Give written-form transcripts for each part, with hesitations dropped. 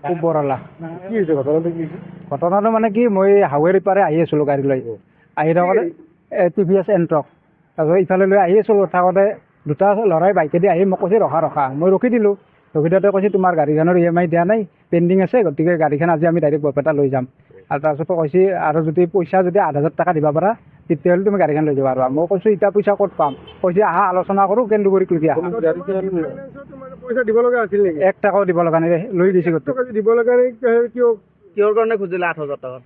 খুব বৰলা। কি হৈছে ঘটনাটো কি? ঘটনাটো মানে কি মই হাৱেৰীৰ পৰা আহি আছিলোঁ গাড়ী লৈ আহি থাকোঁতে TVS এণ্ট্ৰক তাৰপিছত ইফালে লৈ আহি আছিলোঁ থাকোঁতে দুটা ল'ৰাই বাইকেদি আহি মোক কৈছে ৰখা মই ৰখি দিলোঁ ৰখি দিওঁতে কৈছে তোমাৰ গাড়ীখনৰ EMI দিয়া নাই পেণ্ডিং আছে গতিকে গাড়ীখন আজি আমি ডাইৰেক্ট বৰপেটা লৈ যাম আৰু তাৰপিছত কৈছে আৰু যদি পইচা যদি 8,000 টকা দিব পাৰা তেতিয়াহ'লে তুমি গাড়ীখন লৈ যাবা আৰু মই কৈছোঁ এতিয়া পইচা ক'ত পাম কৈছে আহা আলোচনা কৰোঁ কেন্দুগুৰিক লৈ আহা। পইচা দিব লগা আছিল নেকি? 1 টকাও দিব লগা নাই লৈ গৈছে গোটেই। দিব লগা নাই কিহৰ কাৰণে খুজিলে 8,000 টকা?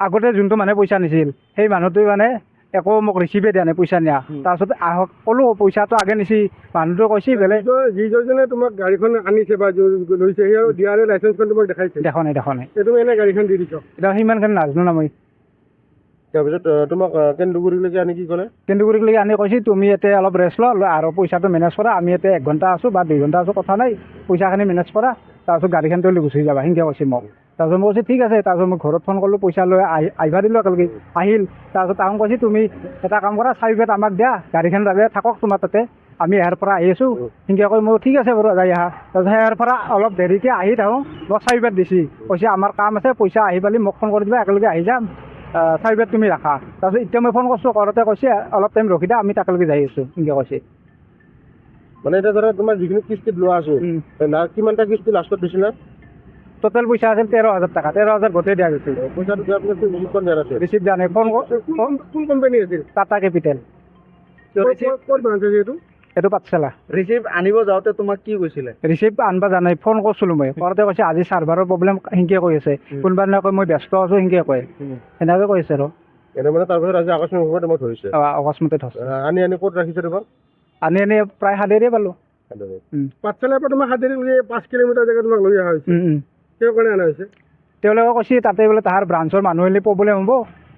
আগতে যোনটো মানুহে পইচা নিছিল সেই মানুহটোৱে মানে একো মোক ৰিচিভে দিয়া নাই পইচা নিয়া তাৰপিছত আহক ক'লোঁ পইচাটো আগে নিছি মানুহটোৱে কৈছে বেলেগ যিজনে তোমাক গাড়ীখন আনিছে বা লৈছে সেই দিয়াৰে লাইচেঞ্চখন তোমাক দেখাইছে? দেখা নাই তুমি এনে গাড়ীখন দি দিছ? এতিয়া সিমানখিনি নাজানো না মই। তাৰপিছত তোমাক কেন্দুগুৰিলৈকে আনি কি ক'লে? কেন্দুগুৰিলৈকে আনি কৈছে তুমি ইয়াতে অলপ ৰেষ্ট লোৱা আৰু পইচাটো মেনেজ কৰা আমি ইয়াতে 1 ঘণ্টা আছোঁ বা 2 ঘণ্টা আছোঁ কথা নাই পইচাখিনি মেনেজ কৰা তাৰপিছত গাড়ীখন লৈ গুচি যাবা সেনেকৈ কৈছে মোক। তাৰপিছত মই কৈছোঁ ঠিক আছে তাৰপিছত মই ঘৰত ফোন কৰিলোঁ পইচা লৈ আহিবা দিলোঁ একেলগে আহিল তাৰপিছত তাহোন কৈছে তুমি এটা কাম কৰা চাৰ্ভিচত আমাক দিয়া গাড়ীখন যাবে থাকক তোমাৰ তাতে আমি ইয়াৰ পৰা আহি আছোঁ সেনেকৈ কৈ মই ঠিক আছে বাৰু যাই আহা তাৰপিছত ইয়াৰ পৰা অলপ দেৰিকৈ আহি থাকোঁ মোক চাৰ্ভিচত দিছে কৈছে আমাৰ কাম আছে পইচা আহি পালি মোক ফোন কৰি দিবা একেলগে আহি যাম চাৰ্ভিচত তুমি ৰাখা তাৰপিছত এতিয়া মই ফোন কৰিছোঁ কৰোঁতে কৈছে অলপ টাইম ৰখি দিয়া আমি একেলগে যাই আছোঁ সেনেকৈ কৈছে। মানে এতিয়া ধৰা তোমাৰ যিখিনি কিস্তিত লোৱা আছে কিমানটা কিস্তি লাষ্টত দিছিলা? টোটেল পইচা আছিল 13,000 টকা 13,000 গোটেই দিয়া গৈছিল। পইচাটো দিয়াৰ পিছত ৰিচিপ্টখন দিয়া নাছিল? ৰিচিপ্ট দিয়া নাই ফোন কোন কোম্পানী আছিল? টাটা কেপিটেল। ক'ত বনাইছে এইটো? এইটো পাঠশালা। ৰিচিপ্ট আনিব যাওঁতে তোমাক কি কৈছিলে? ৰিচিপ্ট আনবা জানাই ফোন কৰিছিলোঁ মই কৰোঁতে কৈছে আজি চাৰ্ভাৰৰ প্ৰব্লেম সেনেকৈ কৈ আছে কোনোবা দিনা কৈ মই ব্যস্ত আছোঁ সেনেকৈ কয় সেনেকৈ কৈ আছে আৰু এনে মানে তাৰপিছত আজি আকস্মিকভাৱে তোমাক ধৰিছে? অকস্মাতে ধৰিছে। আনি ক'ত ৰাখিছে তোমাক? আনি প্ৰায় হাতেৰে পালোঁ। পাঠশালাৰ পৰা তোমাক হাতেৰে 5 কিলোমিটাৰ জেগা তোমাক লৈ অহা হৈছে? কিহৰ কাৰণে অনা হৈছে? তেওঁলোকে কৈছে তাতে বোলে তাহাৰ ব্ৰাঞ্চৰ মানুহ আহিলে প্ৰব্লেম হ'ব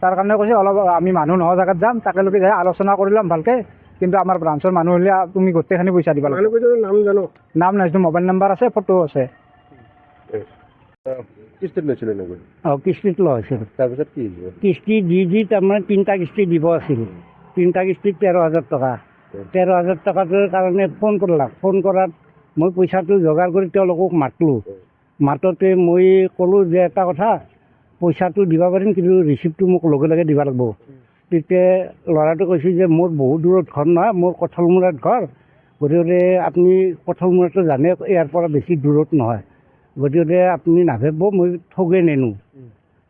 তাৰ কাৰণে কৈছে অলপ আমি মানুহ নোহোৱা জেগাত যাম তাকেলৈকে যাই আলোচনা কৰি ল'ম ভালকৈ কিন্তু আমাৰ ব্ৰাঞ্চৰ মানুহ হ'লে তুমি গোটেইখিনি পইচা দিবা লাগিব। নাম জানো? নাম নাজানো মোবাইল নম্বৰ আছে ফটো আছে। কিস্তিত লৈছিলে নেকি? কিস্তিত লোৱা হৈছিল। তাৰপিছত কি কিস্তি দি তাৰমানে 3টা কিস্তি দিব আছিল 3টা কিস্তিত 13,000 টকা 13,000 টকাটোৰ কাৰণে ফোন কৰলাক ফোন কৰাত মই পইচাটো যোগাৰ কৰি তেওঁলোকক মাতলোঁ মাততে মই ক'লোঁ যে এটা কথা পইচাটো দিব পাৰিম কিন্তু ৰিচিপ্টটো মোক লগে লগে দিব লাগিব। তেতিয়া ল'ৰাটো কৈছে যে মোৰ বহুত দূৰত ঘৰ নহয় মোৰ কঠলমূৰাত ঘৰ গতিকে আপুনি কঠলমূৰাটো জানে ইয়াৰ পৰা বেছি দূৰত নহয় গতিকে আপুনি নাভাবিব মই ঠগেই নেনো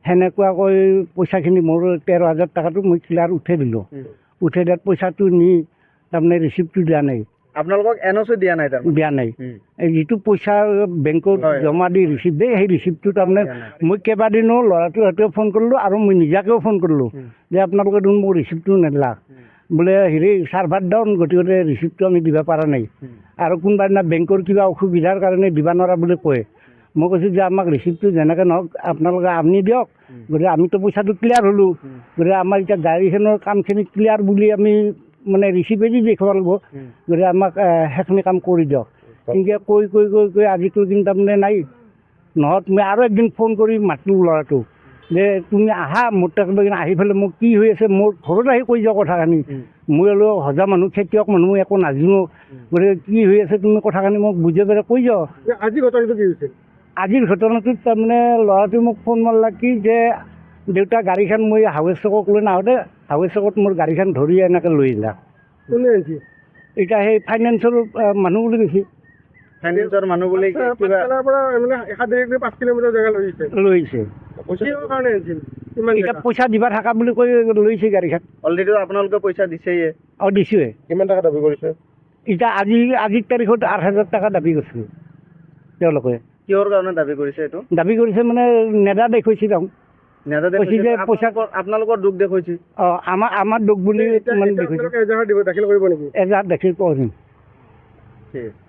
সেনেকুৱাকৈ পইচাখিনি মোৰ 13,000 টকাটো মই ক্লিয়াৰ উঠাই দিলোঁ উঠাই দিয়াত পইচাটো নি তাৰমানে ৰিচিপ্টটো দিয়া নাই। আপোনালোকক NOC দিয়া নাই? দিয়া নাই। এই যিটো পইচা বেংকত জমা দি ৰিচিপ্ট দিয়ে সেই ৰিচিপ্টটো তাৰমানে মই কেইবাদিনো ল'ৰাটোৰ হাতেও ফোন কৰিলোঁ আৰু মই নিজাকেও ফোন কৰিলোঁ যে আপোনালোকে দেখোন মোক ৰিচিপ্টটো নেদিলা বোলে চাৰ্ভাৰ ডাউন গতিকে ৰিচিপ্টটো আমি দিব পৰা নাই আৰু কোনোবা দিনা বেংকৰ কিবা অসুবিধাৰ কাৰণে দিব নোৱাৰা বুলি কয়। মই কৈছোঁ যে আমাক ৰিচিপ্টটো যেনেকৈ নহওক আপোনালোকে আনি দিয়ক গতিকে আমিতো পইচাটো ক্লিয়াৰ হ'লোঁ গতিকে আমাৰ এতিয়া গাড়ীখনৰ কামখিনি ক্লিয়াৰ বুলি আমি মানে ৰিচিপ্টেদি দেখুৱাব লাগিব গতিকে আমাক সেইখিনি কাম কৰি দিয়ক এনেকৈ কৈ আজিতো দিন তাৰমানে নাই নহত মই আৰু একদিন ফোন কৰি মাতলোঁ ল'ৰাটোক যে তুমি আহা মোৰ তাক আহি পেলাই মোক কি হৈ আছে মোৰ ঘৰত আহি কৈ যাওঁ কথাখিনি মই অলপ সজা মানুহ খেতিয়ক মানুহ মই একো নাজানো গতিকে কি হৈ আছে তুমি কথাখিনি মোক বুজাই পেলাই কৈ যাওঁ। আজি ঘটনাটো কি হৈছে? আজিৰ ঘটনাটোত তাৰমানে ল'ৰাটোৱে মোক ফোন মাৰলাক কি যে দেউতা গাড়ীখন মই হাৱেৰ চকক লৈ নাহোঁতে হাৱেৰ চকত মোৰ গাড়ীখন ধৰি এনেকৈ লৈ যাক। কোনে আহিছে? এতিয়া সেই ফাইনেন্সৰ মানুহ বুলি কৈছে। ফাইনেন্সৰ মানুহ বুলি মানে 5 কিলোমিটাৰ জেগা লৈছে এতিয়া পইচা দিবা থকা বুলি কৈ লৈছে গাড়ীখন। অলৰেডি আপোনালোকে পইচা দিছেই? দিছোঁৱে। কিমান টকা দাবী কৰিছে? এতিয়া আজিৰ তাৰিখত 8,000 টকা দাবী কৰিছে তেওঁলোকে। কিহৰ কাৰণে দাবী কৰিছে এইটো? দাবী কৰিছে মানে নেদা দেখুৱাইছে তেওঁ কৈছে যে পইচা আপোনালোকৰ দুখ দেখুৱাইছে। আমাৰ দুখ বুলি এজাহাৰ দাখিল কৰিব নেকি? এজাহাৰ দাখিল কৰিম। ঠিক আছে।